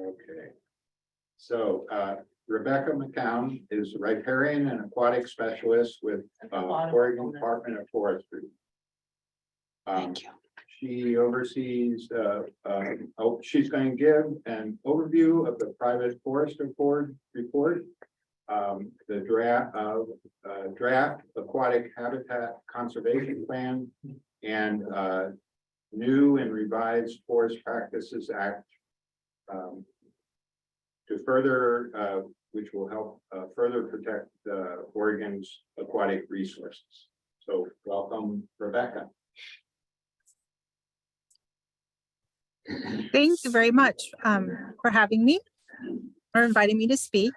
Okay. So Rebecca McCoun is a riparian and aquatic specialist with Oregon Department of Forestry. Thank you. She oversees, she's going to give an overview of the private forest report, the draft Aquatic Habitat Conservation Plan, and new and revised Forest Practices Act to further, which will help further protect Oregon's aquatic resources. So welcome, Rebecca. Thank you very much for having me or inviting me to speak.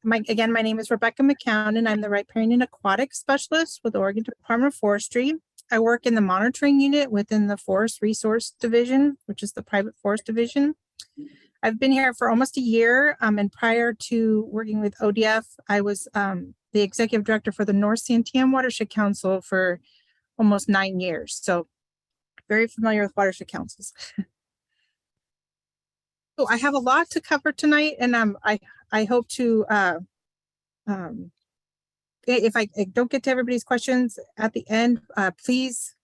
My name is Rebecca McCoun, and I'm the Riparian Aquatic Specialist with Oregon Department of Forestry. I work in the monitoring unit within the Forest Resource Division, which is the private forest division. I've been here for almost a year, and prior to working with ODF, I was the executive director for the North Santiam Watershed Council for almost 9 years. So very familiar with watershed councils. So I have a lot to cover tonight, and I hope to if I don't get to everybody's questions at the end, please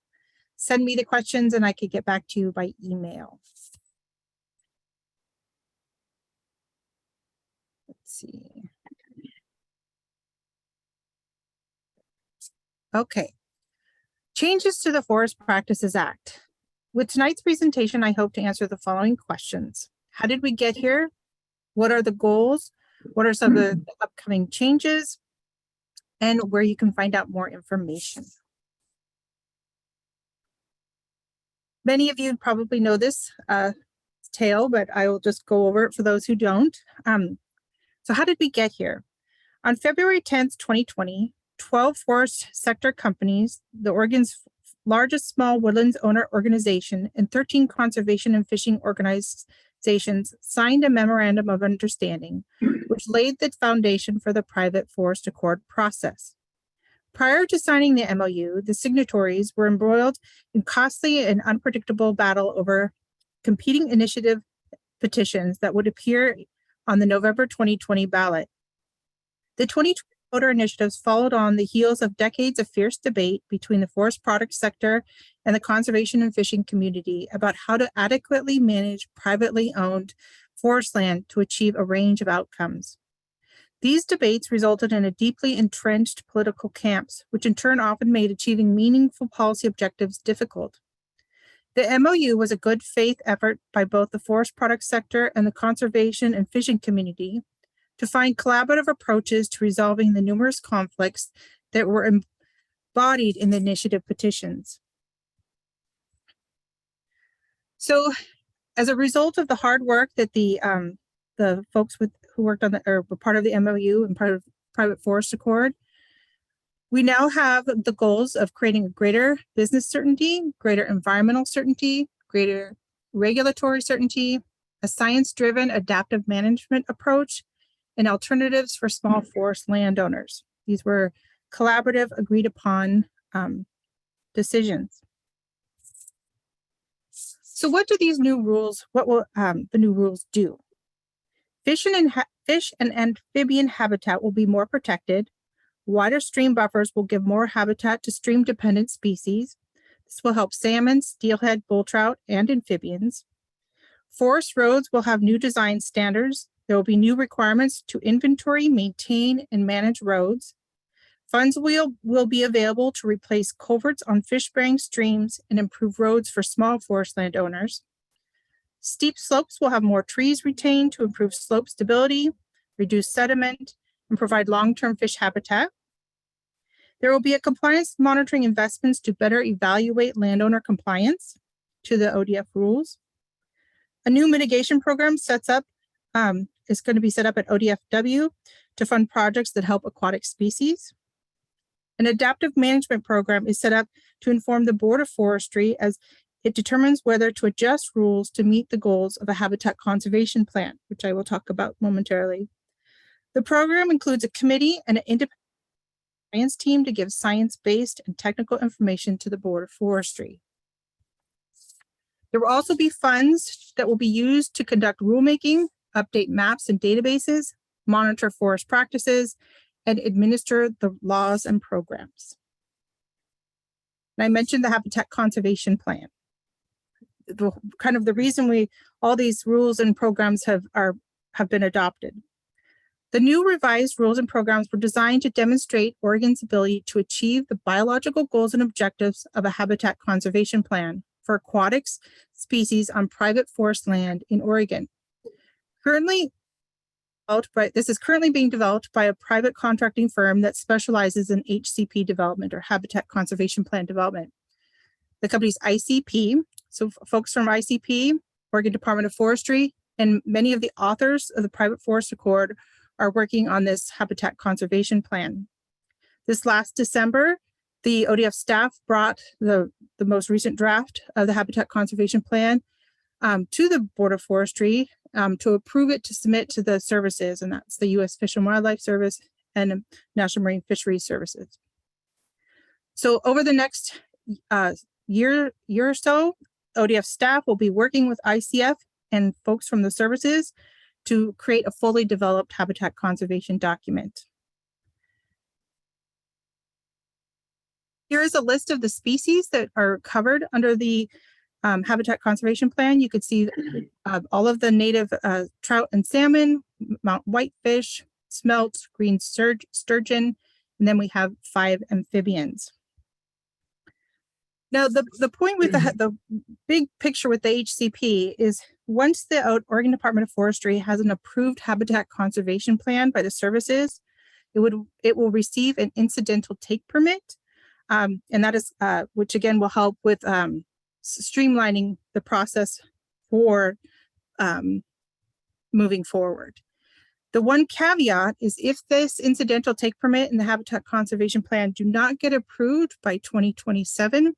send me the questions and I could get back to you by email. Let's see. Okay. Changes to the Forest Practices Act. With tonight's presentation, I hope to answer the following questions. How did we get here? What are the goals? What are some of the upcoming changes? And where you can find out more information. Many of you probably know this tale, but I will just go over it for those who don't. So how did we get here? On February 10th, 2020, 12 forest sector companies, the Oregon's largest small woodlands owner organization, and 13 conservation and fishing organizations signed a memorandum of understanding, which laid the foundation for the private forest accord process. Prior to signing the MOU, the signatories were embroiled in costly and unpredictable battle over competing initiative petitions that would appear on the November 2020 ballot. The 2020 voter initiatives followed on the heels of decades of fierce debate between the forest product sector and the conservation and fishing community about how to adequately manage privately owned forest land to achieve a range of outcomes. These debates resulted in a deeply entrenched political camps, which in turn often made achieving meaningful policy objectives difficult. The MOU was a good faith effort by both the forest product sector and the conservation and fishing community to find collaborative approaches to resolving the numerous conflicts that were embodied in the initiative petitions. So as a result of the hard work that the folks who worked on or were part of the MOU and part of Private Forest Accord, we now have the goals of creating a greater business certainty, greater environmental certainty, greater regulatory certainty, a science-driven adaptive management approach, and alternatives for small forest landowners. These were collaborative, agreed upon decisions. So what do these new rules, what will the new rules do? Fish and amphibian habitat will be more protected. Wider stream buffers will give more habitat to stream-dependent species. This will help salmon, steelhead, bull trout, and amphibians. Forest roads will have new design standards. There will be new requirements to inventory, maintain, and manage roads. Funds will be available to replace culverts on fish-bearing streams and improve roads for small forest landowners. Steep slopes will have more trees retained to improve slope stability, reduce sediment, and provide long-term fish habitat. There will be a compliance monitoring investments to better evaluate landowner compliance to the ODF rules. A new mitigation program is going to be set up at ODFW to fund projects that help aquatic species. An adaptive management program is set up to inform the Board of Forestry as it determines whether to adjust rules to meet the goals of a habitat conservation plan, which I will talk about momentarily. The program includes a committee and an independent science team to give science-based and technical information to the Board of Forestry. There will also be funds that will be used to conduct rulemaking, update maps and databases, monitor forest practices, and administer the laws and programs. And I mentioned the Habitat Conservation Plan. The reason all these rules and programs have been adopted. The new revised rules and programs were designed to demonstrate Oregon's ability to achieve the biological goals and objectives of a habitat conservation plan for aquatics species on private forest land in Oregon. This is currently being developed by a private contracting firm that specializes in HCP development or habitat conservation plan development. The company's ICP, so folks from ICP, Oregon Department of Forestry, and many of the authors of the Private Forest Accord are working on this habitat conservation plan. This last December, the ODF staff brought the most recent draft of the habitat conservation plan to the Board of Forestry to approve it to submit to the services, and that's the U.S. Fish and Wildlife Service and National Marine Fisheries Services. So over the next year or so, ODF staff will be working with ICF and folks from the services to create a fully developed habitat conservation document. Here is a list of the species that are covered under the Habitat Conservation Plan. You could see all of the native trout and salmon, mountain whitefish, smelt, green sturgeon, and then we have 5 amphibians. Now, the point with the big picture with the HCP is once the Oregon Department of Forestry has an approved habitat conservation plan by the services, it will receive an incidental take permit, and that is which again will help with streamlining the process for moving forward. The one caveat is if this incidental take permit and the habitat conservation plan do not get approved by 2027,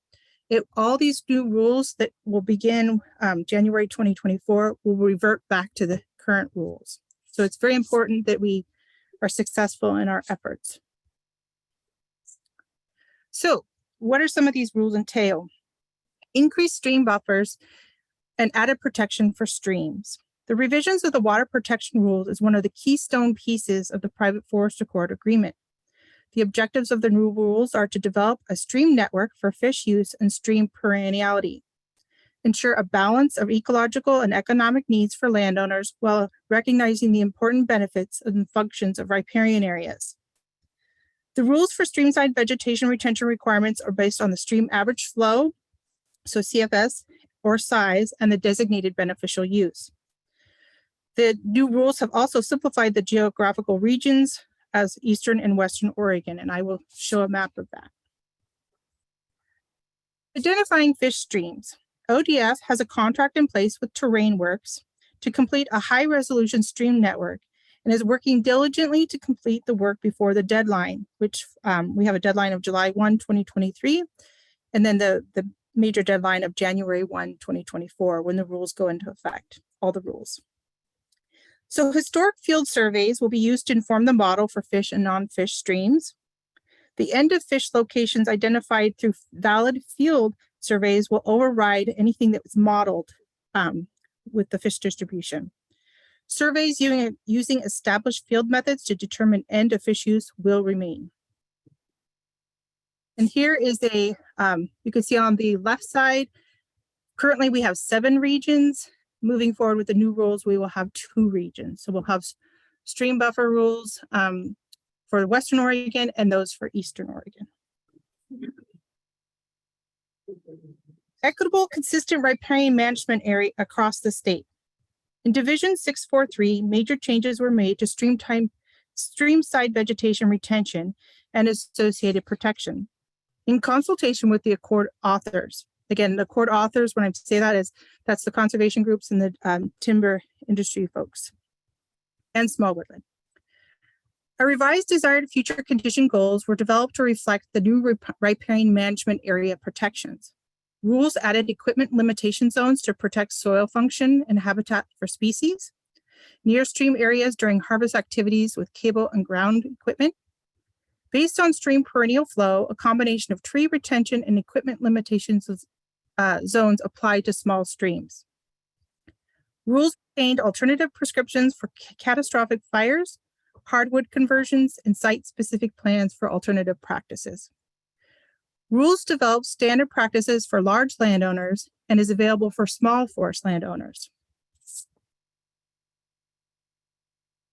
all these new rules that will begin January 2024 will revert back to the current rules. So it's very important that we are successful in our efforts. So what are some of these rules entail? Increased stream buffers and added protection for streams. The revisions of the water protection rules is one of the keystone pieces of the Private Forest Accord agreement. The objectives of the new rules are to develop a stream network for fish use and stream perenniality, ensure a balance of ecological and economic needs for landowners while recognizing the important benefits and functions of riparian areas. The rules for streamside vegetation retention requirements are based on the stream average flow, so CFS, or size, and the designated beneficial use. The new rules have also simplified the geographical regions as Eastern and Western Oregon, and I will show a map of that. Identifying fish streams. ODF has a contract in place with Terrain Works to complete a high-resolution stream network and is working diligently to complete the work before the deadline, which we have a deadline of July 1, 2023, and then the major deadline of January 1, 2024, when the rules go into effect, all the rules. So historic field surveys will be used to inform the model for fish and non-fish streams. The end of fish locations identified through valid field surveys will override anything that was modeled with the fish distribution. Surveys using established field methods to determine end of fish use will remain. And here is you can see on the left side, currently we have 7 regions. Moving forward with the new rules, we will have 2 regions. So we'll have stream buffer rules for Western Oregon and those for Eastern Oregon. Equitable, consistent riparian management area across the state. In Division 643, major changes were made to streamside vegetation retention and associated protection. In consultation with the Accord authors, again, the Accord authors, when I say that that's the conservation groups and the timber industry folks and small woodland. A revised desired future condition goals were developed to reflect the new riparian management area protections. Rules added equipment limitation zones to protect soil function and habitat for species, near stream areas during harvest activities with cable and ground equipment. Based on stream perennial flow, a combination of tree retention and equipment limitations was zones apply to small streams. Rules contained alternative prescriptions for catastrophic fires, hardwood conversions, and site-specific plans for alternative practices. Rules develop standard practices for large landowners and is available for small forest landowners.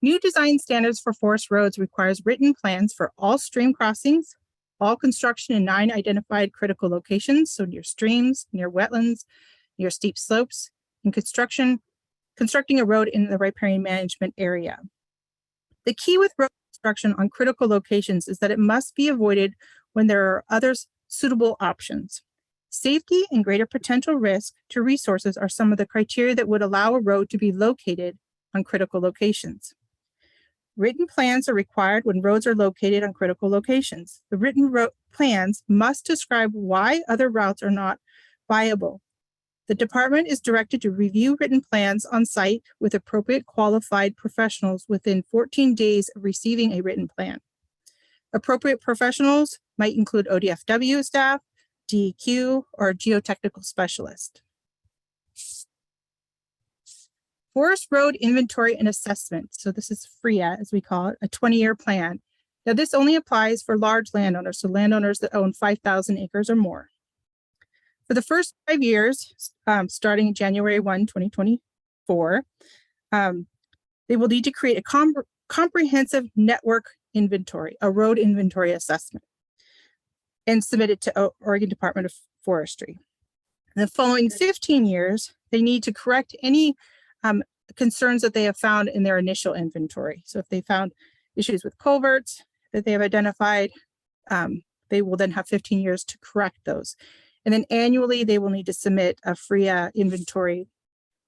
New design standards for forest roads requires written plans for all stream crossings, all construction in 9 identified critical locations, so near streams, near wetlands, near steep slopes, and constructing a road in the riparian management area. The key with road construction on critical locations is that it must be avoided when there are other suitable options. Safety and greater potential risk to resources are some of the criteria that would allow a road to be located on critical locations. Written plans are required when roads are located on critical locations. The written plans must describe why other routes are not viable. The department is directed to review written plans on site with appropriate qualified professionals within 14 days of receiving a written plan. Appropriate professionals might include ODFW staff, DEQ, or a geotechnical specialist. Forest Road Inventory and Assessment. So this is FRIA, as we call it, a 20-year plan. Now this only applies for large landowners, so landowners that own 5,000 acres or more. For the first 5 years, starting January 1, 2024, they will need to create a comprehensive network inventory, a road inventory assessment, and submit it to Oregon Department of Forestry. In the following 15 years, they need to correct any concerns that they have found in their initial inventory. So if they found issues with culverts that they have identified, they will then have 15 years to correct those. And then annually, they will need to submit a FRIA inventory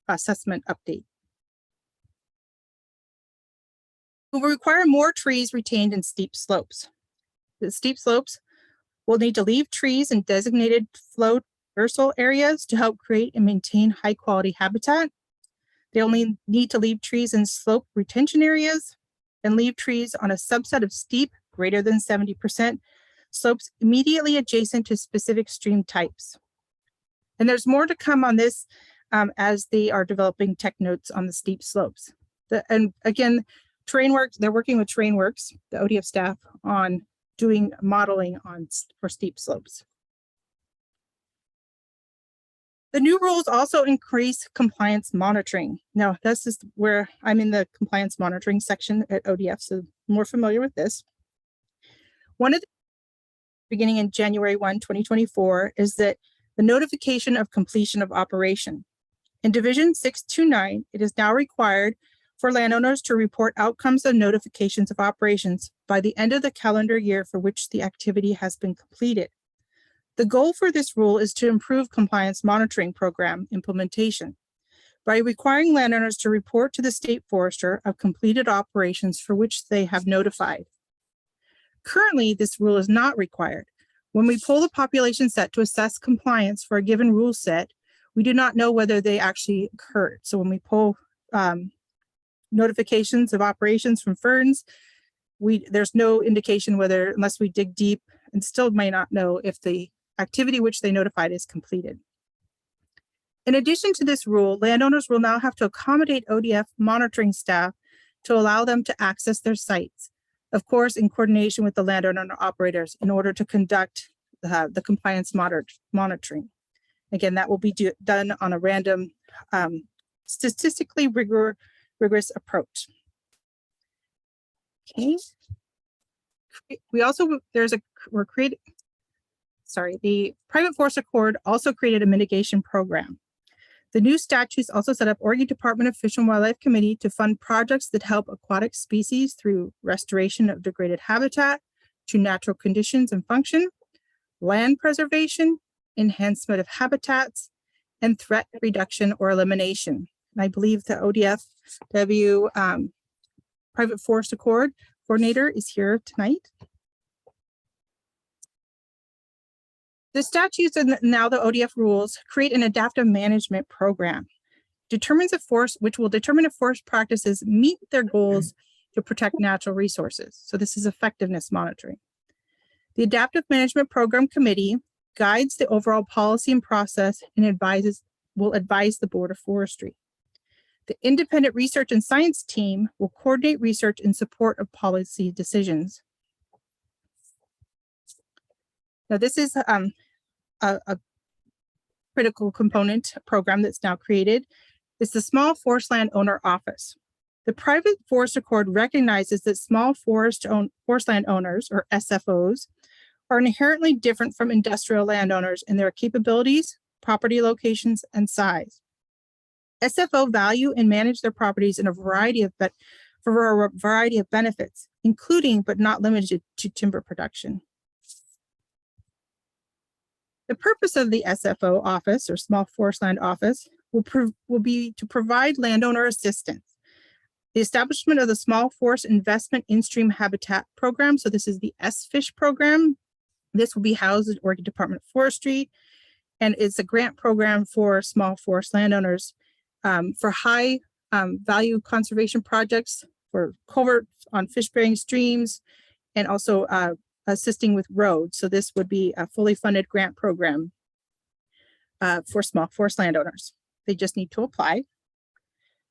assessment update. It will require more trees retained in steep slopes. The steep slopes will need to leave trees in designated flow traversal areas to help create and maintain high quality habitat. They only need to leave trees in slope retention areas and leave trees on a subset of steep, greater than 70%, slopes immediately adjacent to specific stream types. And there's more to come on this as they are developing tech notes on the steep slopes. And again, TerrainWorks, they're working with TerrainWorks, the ODF staff, on doing modeling for steep slopes. The new rules also increase compliance monitoring. Now, this is where I'm in the compliance monitoring section at ODF, so I'm more familiar with this. One of the beginning in January 1, 2024, is that the notification of completion of operation. In Division 629, it is now required for landowners to report outcomes of notifications of operations by the end of the calendar year for which the activity has been completed. The goal for this rule is to improve compliance monitoring program implementation by requiring landowners to report to the state forester of completed operations for which they have notified. Currently, this rule is not required. When we pull the population set to assess compliance for a given rule set, we do not know whether they actually occurred. So when we pull notifications of operations from ferns, there's no indication whether, unless we dig deep, and still may not know if the activity which they notified is completed. In addition to this rule, landowners will now have to accommodate ODF monitoring staff to allow them to access their sites, of course, in coordination with the landowner operators in order to conduct the compliance monitoring. Again, that will be done on a random, statistically rigorous approach. Okay. We also, the Private Forest Accord also created a mitigation program. The new statutes also set up Oregon Department of Fish and Wildlife Committee to fund projects that help aquatic species through restoration of degraded habitat to natural conditions and function, land preservation, enhancement of habitats, and threat reduction or elimination. And I believe the ODFW Private Forest Accord coordinator is here tonight. The statutes and now the ODF rules create an adaptive management program, which will determine if forest practices meet their goals to protect natural resources. So this is effectiveness monitoring. The Adaptive Management Program Committee guides the overall policy and process and will advise the Board of Forestry. The independent research and science team will coordinate research in support of policy decisions. Now, this is a critical component program that's now created. It's the Small Forestland Owner Office. The private forest accord recognizes that small forestland owners, or SFOs, are inherently different from industrial landowners in their capabilities, property locations, and size. SFO value and manage their properties in for a variety of benefits, including but not limited to timber production. The purpose of the SFO office, or Small Forestland Office, will be to provide landowner assistance. The establishment of the Small Forest Investment In-Stream Habitat Program, so this is the SFISH program. This will be housed at Oregon Department of Forestry, and it's a grant program for small forest landowners for high value conservation projects for culverts on fish-bearing streams, and also assisting with roads. So this would be a fully funded grant program for small forest landowners. They just need to apply.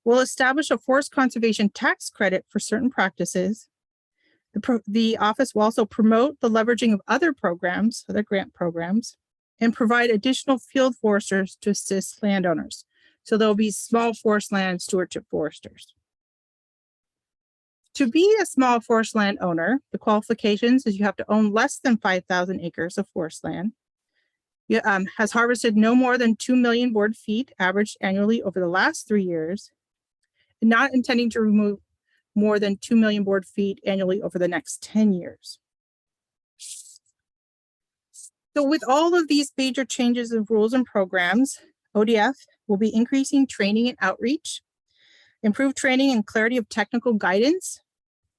We'll establish a forest conservation tax credit for certain practices. The office will also promote the leveraging of other programs, other grant programs, and provide additional field foresters to assist landowners. So there'll be small forest land stewardship foresters. To be a small forest land owner, the qualifications is you have to own less than 5,000 acres of forest land. You, has harvested no more than 2 million board feet averaged annually over the last 3 years, and not intending to remove more than 2 million board feet annually over the next 10 years. So with all of these major changes of rules and programs, ODF will be increasing training and outreach, improve training and clarity of technical guidance,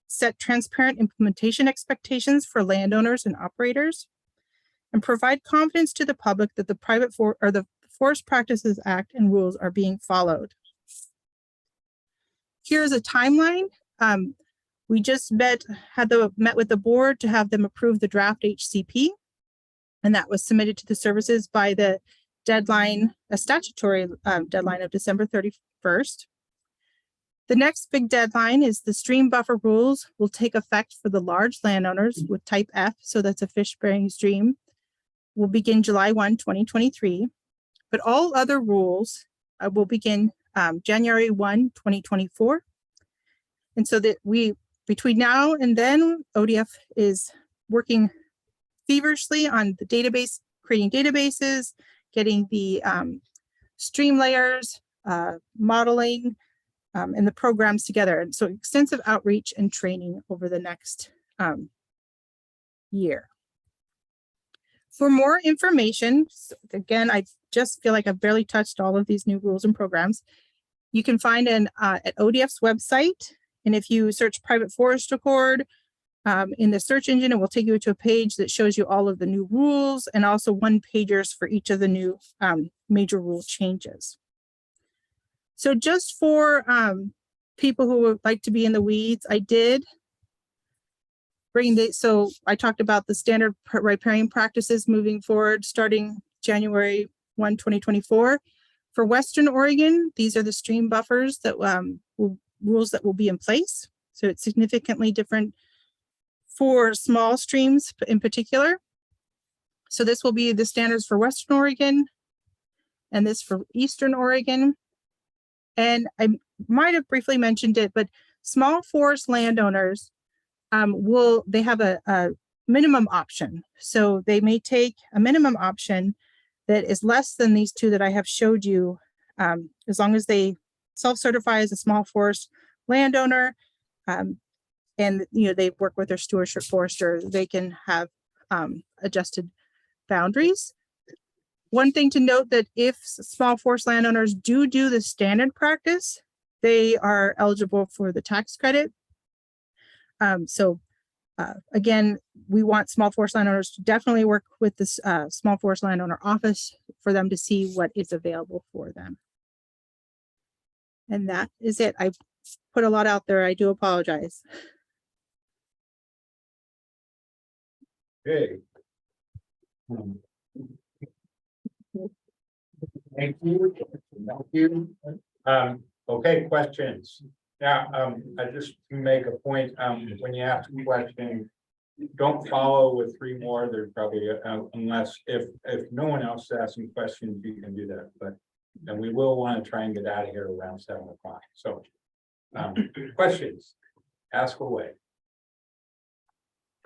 set transparent implementation expectations for landowners and operators, and provide confidence to the public that the Forest Practices Act and rules are being followed. Here's a timeline. We just met with the board to have them approve the draft HCP, and that was submitted to the services by the deadline, a statutory deadline of December 31st. The next big deadline is the stream buffer rules will take effect for the large landowners with type F, so that's a fish-bearing stream, will begin July 1, 2023, but all other rules will begin January 1, 2024. And so that between now and then, ODF is working feverishly on the database, creating databases, getting the stream layers, modeling, and the programs together. And so extensive outreach and training over the next year. For more information, so again, I just feel like I've barely touched all of these new rules and programs. You can find at ODF's website. And if you search private forest accord in the search engine, it will take you to a page that shows you all of the new rules and also one-pagers for each of the new major rule changes. So just for people who would like to be in the weeds, I did bring so I talked about the standard riparian practices moving forward starting January 1, 2024. For Western Oregon, these are the stream buffers that rules that will be in place. So it's significantly different for small streams in particular. So this will be the standards for Western Oregon and this for Eastern Oregon. And I might have briefly mentioned it, but small forest landowners they have a minimum option. So they may take a minimum option that is less than these two that I have showed you, as long as they self-certify as a small forest landowner, and they work with their stewardship forester, they can have adjusted boundaries. One thing to note that if small forest landowners do the standard practice, they are eligible for the tax credit. Again, we want small forest landowners to definitely work with this Small Forest Landowner Office for them to see what is available for them. And that is it. I put a lot out there. I do apologize. Okay. Thank you. Thank you. Okay, questions. Now, I just make a point, when you ask a question, don't follow with three more. There's probably, unless if no one else is asking questions, you can do that, but then we will want to try and get out of here around 7 o'clock. So, questions, ask away.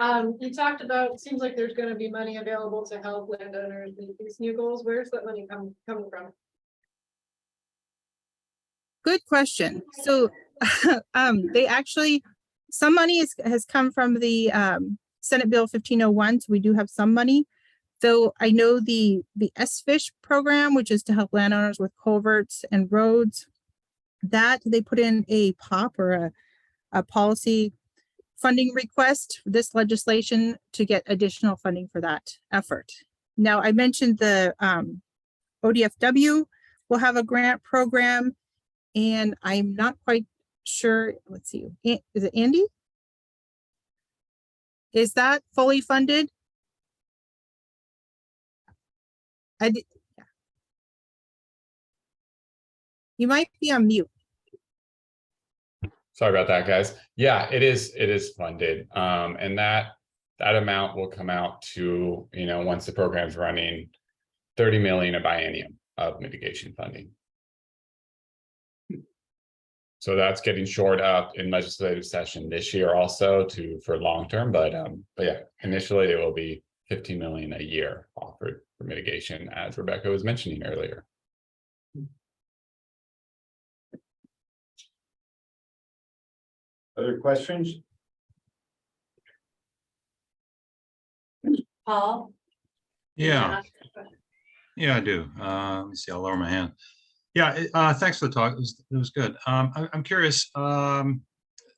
You talked about, seems like there's gonna be money available to help landowners meet these new goals. Where's that money coming from? Good question. So they actually, some money has come from the Senate Bill 1501. So we do have some money. Though I know the SFISH program, which is to help landowners with culverts and roads, that they put in a POP or a policy funding request for this legislation to get additional funding for that effort. Now, I mentioned the ODFW will have a grant program, and I'm not quite sure. Let's see, is it Andy? Is that fully funded? Yeah. You might be on mute. Sorry about that, guys. Yeah, it is funded. And that amount will come out to, once the program's running, 30 million a biennium of mitigation funding. So that's getting shored up in legislative session this year also for long term, but yeah, initially it will be 15 million a year offered for mitigation, as Rebecca was mentioning earlier. Other questions? Paul? Yeah, I do. Let me see, I'll lower my hand. Yeah, thanks for the talk. It was good. I'm curious, the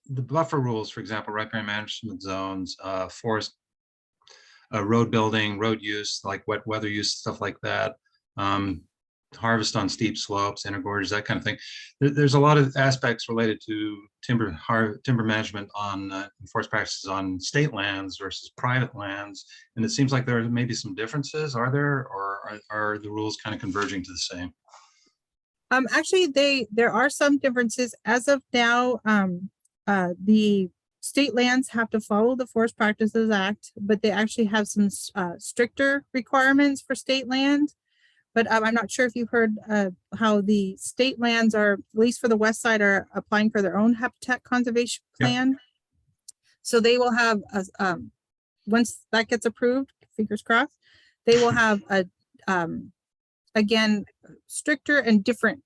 buffer rules, for example, riparian management zones, forest, road building, road use, like wet weather use, stuff like that. Harvest on steep slopes, intergorges, that kind of thing. There's a lot of aspects related to timber management on forest practices on state lands versus private lands, and it seems like there may be some differences. Are there, or are the rules kind of converging to the same? Actually, there are some differences as of now. The state lands have to follow the Forest Practices Act, but they actually have some stricter requirements for state land. But I'm not sure if you've heard how the state lands are, at least for the west side, are applying for their own habitat conservation plan. Yeah. So they will have, once that gets approved, fingers crossed, they will have a, again, stricter and different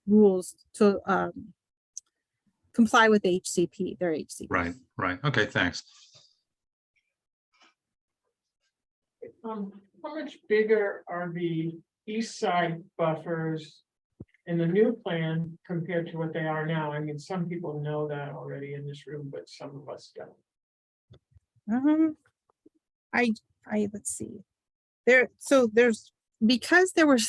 rules to comply with HCP, their HCP. Right. Okay, thanks. How much bigger are the east side buffers in the new plan compared to what they are now? I mean, some people know that already in this room, but some of us don't. Let's see. There's because there were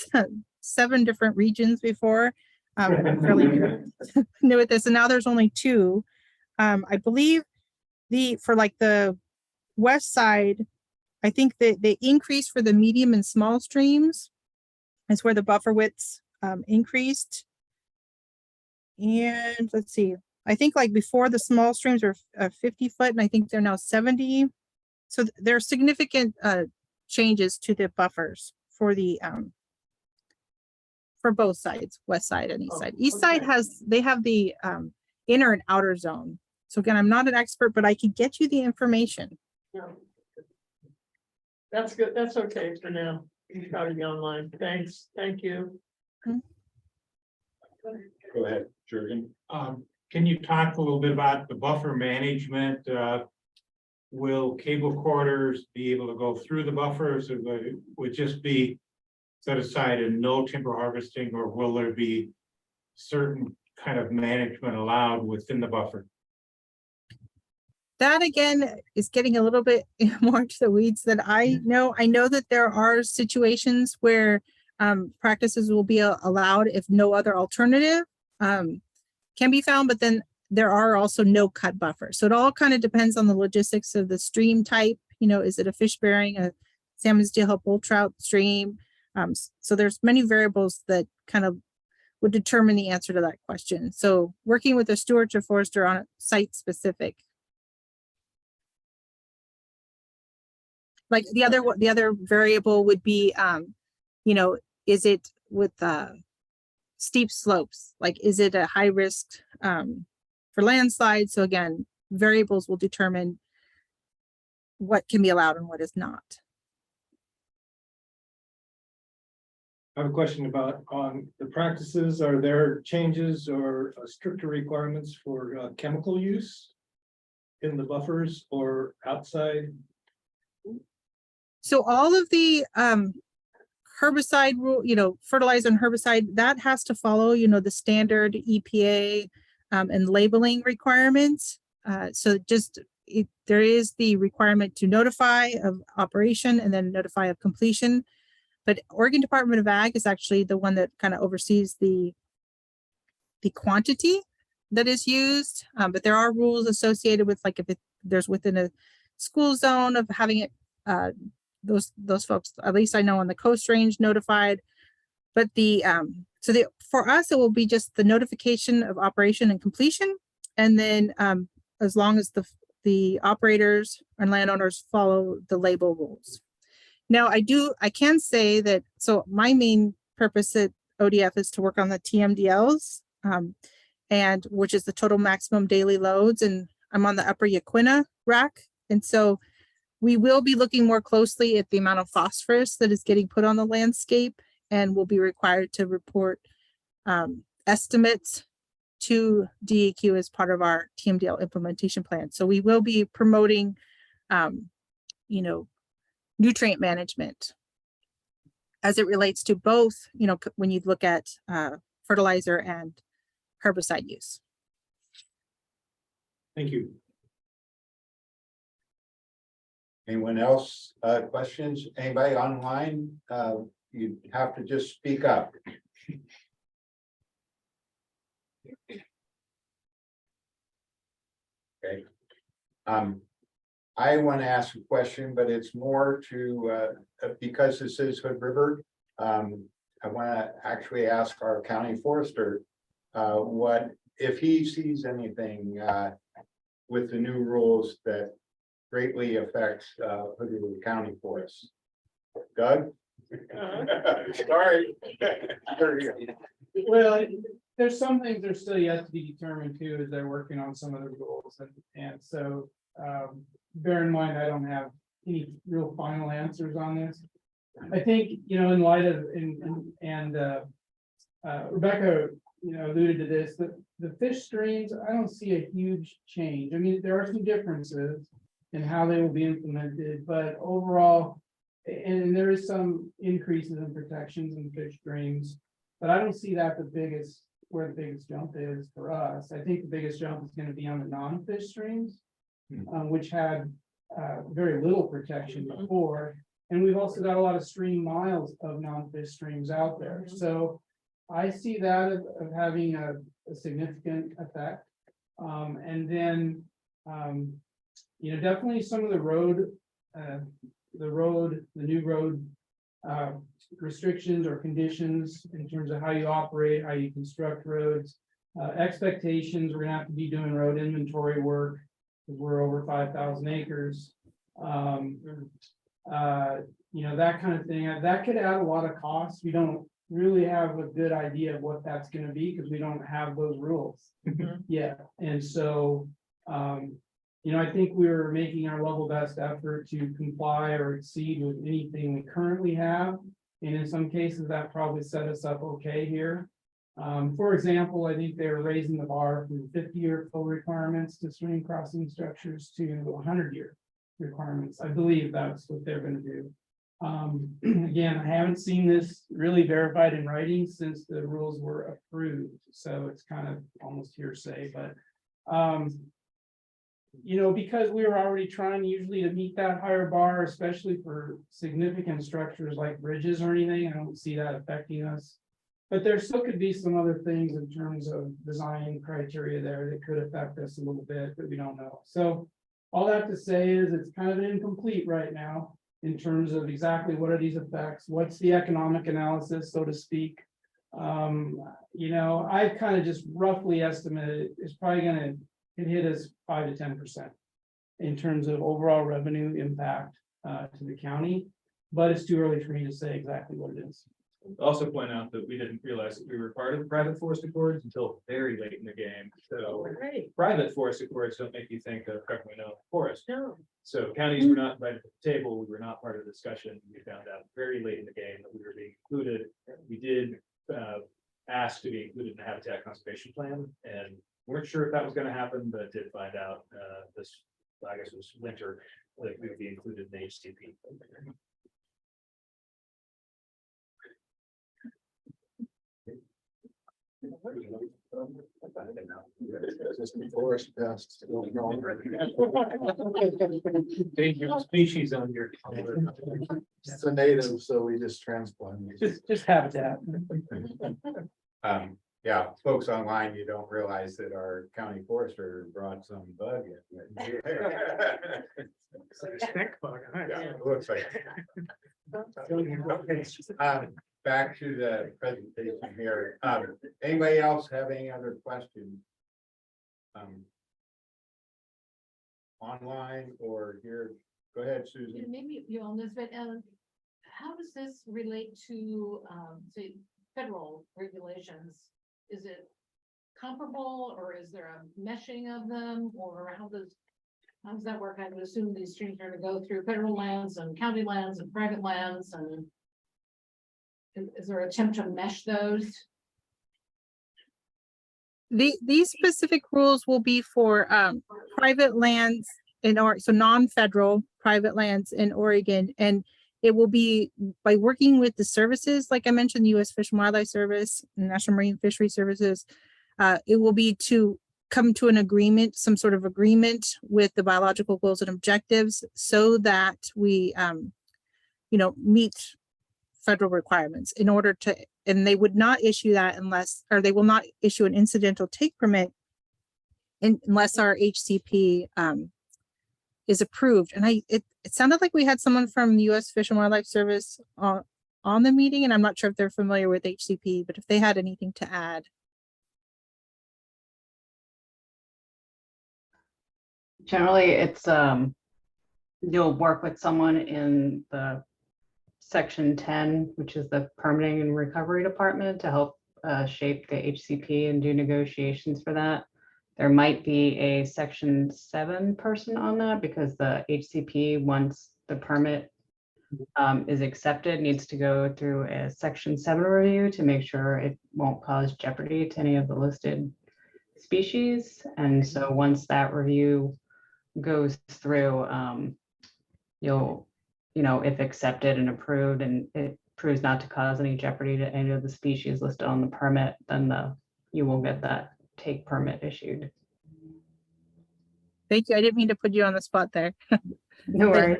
7 different regions before. I'm really new at this, and now there's only 2. I believe for like the west side, I think that the increase for the medium and small streams is where the buffer widths increased. And let's see, I think like before the small streams were 50 foot, and I think they're now 70. So there are significant changes to the buffers for the for both sides, west side and east side. East side they have the inner and outer zone. So again, I'm not an expert, but I can get you the information. No. That's good. That's okay for now. You can probably be online. Thanks. Thank you. Go ahead, Jurgen. Can you talk a little bit about the buffer management? Will cable corridors be able to go through the buffers, or would just be set aside and no timber harvesting, or will there be certain kind of management allowed within the buffer? That again is getting a little bit more into the weeds than I know. I know that there are situations where practices will be allowed if no other alternative can be found, but then there are also no cut buffers. So it all kind of depends on the logistics of the stream type. Is it a fish bearing, a salmon, steelhead, bull trout stream? So there's many variables that kind of would determine the answer to that question. So working with a steward or forester on a site specific. Like the other variable would be, you know, is it with steep slopes? Like, is it a high risk for landslides? So again, variables will determine what can be allowed and what is not. I have a question about on the practices. Are there changes or stricter requirements for chemical use in the buffers or outside? So all of the herbicide rule, you know, fertilizer and herbicide, that has to follow, you know, the standard EPA and labeling requirements. So just there is the requirement to notify of operation and then notify of completion. But Oregon Department of Ag is actually the one that kind of oversees the quantity that is used. But there are rules associated with, like, if there's within a school zone of having it, those folks, at least I know on the Coast Range, notified. But for us, it will be just the notification of operation and completion. And then as long as the operators and landowners follow the label rules. Now, I can say that, so my main purpose at ODF is to work on the TMDLs, and which is the total maximum daily loads. And I'm on the upper Yaquina rack. And so we will be looking more closely at the amount of phosphorus that is getting put on the landscape, and will be required to report estimates to DEQ as part of our TMDL implementation plan. So we will be promoting, you know, nutrient management as it relates to both, you know, when you look at fertilizer and herbicide use. Thank you. Anyone else, questions? Anybody online? You have to just speak up. Okay. I want to ask a question, but it's more to, because this is Hood River. I want to actually ask our county forester, what, if he sees anything, with the new rules that greatly affects, Hood River County for us. Doug? Sorry. Well, there's some things that are still yet to be determined too, as they're working on some of the rules, and so bear in mind, I don't have any real final answers on this. I think, you know, in light of Rebecca, you know, alluded to this, that the fish streams, I don't see a huge change. I mean, there are some differences in how they will be implemented, but overall, and there is some increases in protections in fish streams, but I don't see that where the biggest jump is for us. I think the biggest jump is going to be on the non-fish streams, which had very little protection before. And we've also got a lot of stream miles of non-fish streams out there. So I see that of having a significant effect. And then, you know, definitely some of the new road restrictions or conditions in terms of how you operate, how you construct roads, expectations. We're gonna have to be doing road inventory work because we're over 5,000 acres. You know, that kind of thing, that could add a lot of costs. We don't really have a good idea of what that's going to be because we don't have those rules yet. And so, you know, I think we're making our level best effort to comply or exceed with anything we currently have. And in some cases that probably set us up okay here. For example, I think they're raising the bar from 50-year full requirements to stream crossing structures to 100-year requirements. I believe that's what they're going to do. Again, I haven't seen this really verified in writing since the rules were approved, so it's kind of almost hearsay, but you know, because we were already trying usually to meet that higher bar, especially for significant structures like bridges or anything, I don't see that affecting us. But there still could be some other things in terms of design criteria there that could affect us a little bit, but we don't know. So all I have to say is it's kind of incomplete right now. in terms of exactly what are these effects, what's the economic analysis, so to speak. I kind of just roughly estimated it's probably gonna hit us 5 to 10% in terms of overall revenue impact to the county, but it's too early for me to say exactly what it is. Also point out that we didn't realize that we were part of the private forest accords until very late in the game. So private forest accords don't make you think of government owned forest. No. So counties were not invited to the table. We were not part of the discussion. We found out very late in the game that we were being included. We did ask to be included in the Habitat Conservation Plan and weren't sure if that was going to happen, but did find out this, I guess it was winter, that we would be included in the HCP. Forest pests. Dangerous species on your. It's a native, so we just transplant. Just habitat. Yeah, folks online, you don't realize that our county forester brought some bug in. Yeah, it looks like. Okay, back to the presentation here. Anybody else have any other questions? Online or here? Go ahead, Susan. Maybe you own this, but how does this relate to, say, federal regulations? Is it comparable or is there a meshing of them or how does that work? I would assume these streams are going to go through federal lands and county lands and private lands and is there an attempt to mesh those? These specific rules will be for private lands so non-federal private lands in Oregon. And it will be by working with the services, like I mentioned, the U.S. Fish and Wildlife Service, National Marine Fishery Services. It will be to come to an agreement, some sort of agreement with the biological goals and objectives so that we, meet federal requirements in order to, and they would not issue that they will not issue an incidental take permit unless our HCP is approved. And it sounded like we had someone from the U.S. Fish and Wildlife Service on the meeting, and I'm not sure if they're familiar with HCP, but if they had anything to add. Generally, it's you'll work with someone in the Section 10, which is the permitting and recovery department, to help shape the HCP and do negotiations for that. There might be a Section 7 person on that because the HCP, once the permit is accepted, needs to go through a Section 7 review to make sure it won't cause jeopardy to any of the listed species. And so once that review goes through, you'll, if accepted and approved and it proves not to cause any jeopardy to any of the species listed on the permit, then you will get that take permit issued. Thank you. I didn't mean to put you on the spot there. No worries.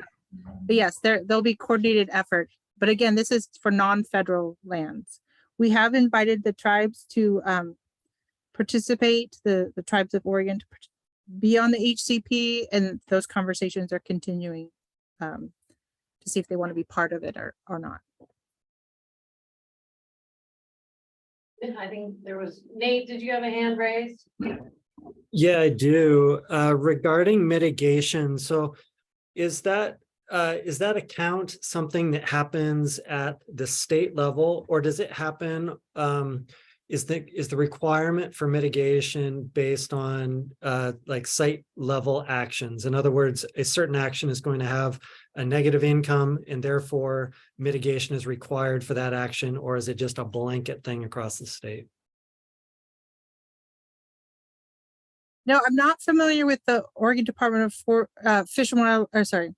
But yes, there'll be coordinated effort. But again, this is for non-federal lands. We have invited the tribes to participate, the tribes of Oregon to be on the HCP, and those conversations are continuing to see if they want to be part of it or not. I think there was, Nate, did you have a hand raised? Yeah, I do. Regarding mitigation, so is that account something that happens at the state level, or does it happen? Is the requirement for mitigation based on like site level actions? In other words, a certain action is going to have a negative income and therefore mitigation is required for that action, or is it just a blanket thing across the state? No, I'm not familiar with the Oregon Department of Fish and Wildlife,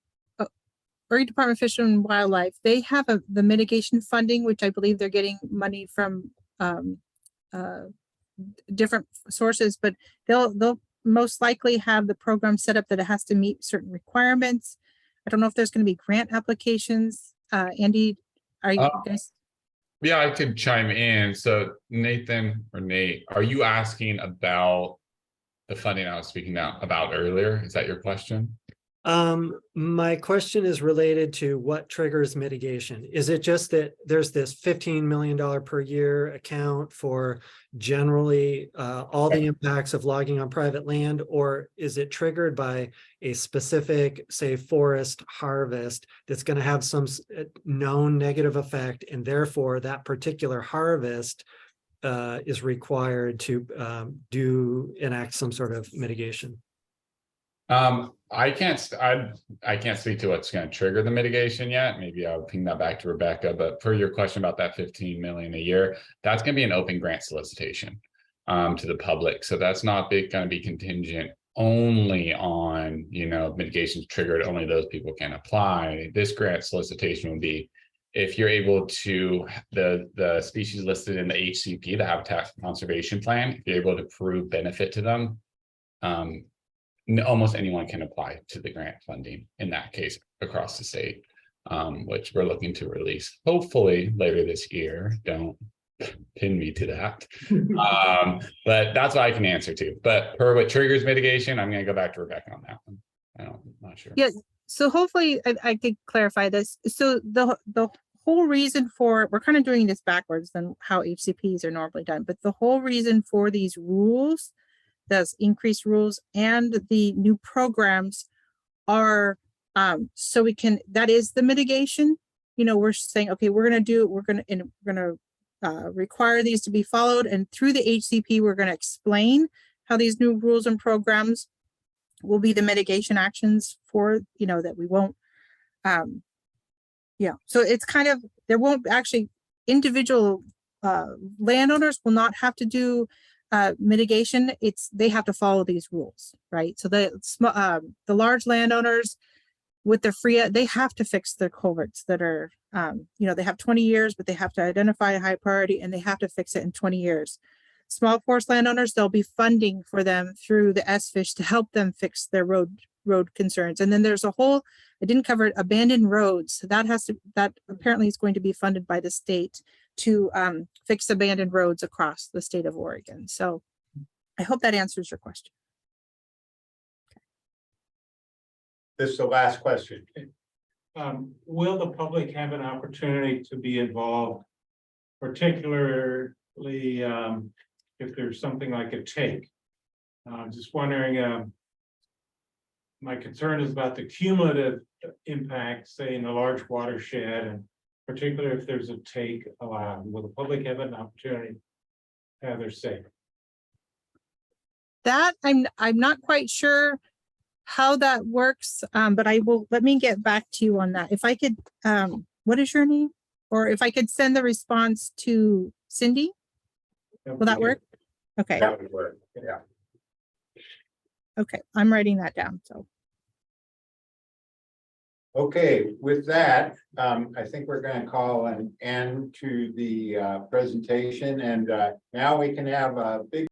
Oregon Department of Fish and Wildlife. They have the mitigation funding, which I believe they're getting money from different sources, but they'll most likely have the program set up that it has to meet certain requirements. I don't know if there's going to be grant applications. Andy, are you guys? Yeah, I could chime in. So Nathan or Nate, are you asking about the funding I was speaking about earlier? Is that your question? My question is related to what triggers mitigation. Is it just that there's this $15 million per year account for generally all the impacts of logging on private land? Or is it triggered by a specific, say, forest harvest that's going to have some known negative effect, and therefore that particular harvest is required to enact some sort of mitigation? I can't speak to what's going to trigger the mitigation yet. Maybe I'll ping that back to Rebecca, but for your question about that 15 million a year, that's going to be an open grant solicitation to the public. So that's not going to be contingent only on, mitigations triggered, only those people can apply. This grant solicitation will be if you're able to, the species listed in the HCP, the Habitat Conservation Plan, if you're able to prove benefit to them, almost anyone can apply to the grant funding in that case across the state, which we're looking to release hopefully later this year. Don't pin me to that. But that's what I can answer to. But per what triggers mitigation, I'm going to go back to Rebecca on that one. I'm not sure. Yeah, so hopefully I could clarify this. So the whole reason for, we're kind of doing this backwards than how HCPs are normally done, but the whole reason for these rules, those increased rules and the new programs are so we can, that is the mitigation. We're saying, okay, we're going to require these to be followed, and through the HCP we're going to explain how these new rules and programs will be the mitigation actions for, that we won't so it's kind of, there won't actually, individual landowners will not have to do mitigation. They have to follow these rules, right? So the large landowners with the FRIA, they have to fix the culverts that are, they have 20 years, but they have to identify a high priority and they have to fix it in 20 years. Small forest landowners, there'll be funding for them through the SFISH to help them fix their road concerns. And then there's a whole, I didn't cover it, abandoned roads. That apparently is going to be funded by the state to fix abandoned roads across the state of Oregon. So I hope that answers your question. This is the last question. Will the public have an opportunity to be involved, particularly if there's something like a take? Just wondering, my concern is about the cumulative impact, say in a large watershed, and particularly if there's a take allowed. Will the public have an opportunity to have their say? That I'm not quite sure how that works, but let me get back to you on that. If I could, what is your name? Or if I could send the response to Cindy, will that work? Okay. That would work. Yeah. Okay, I'm writing that down. So. Okay, with that, I think we're going to call an end to the presentation, and now we can have a big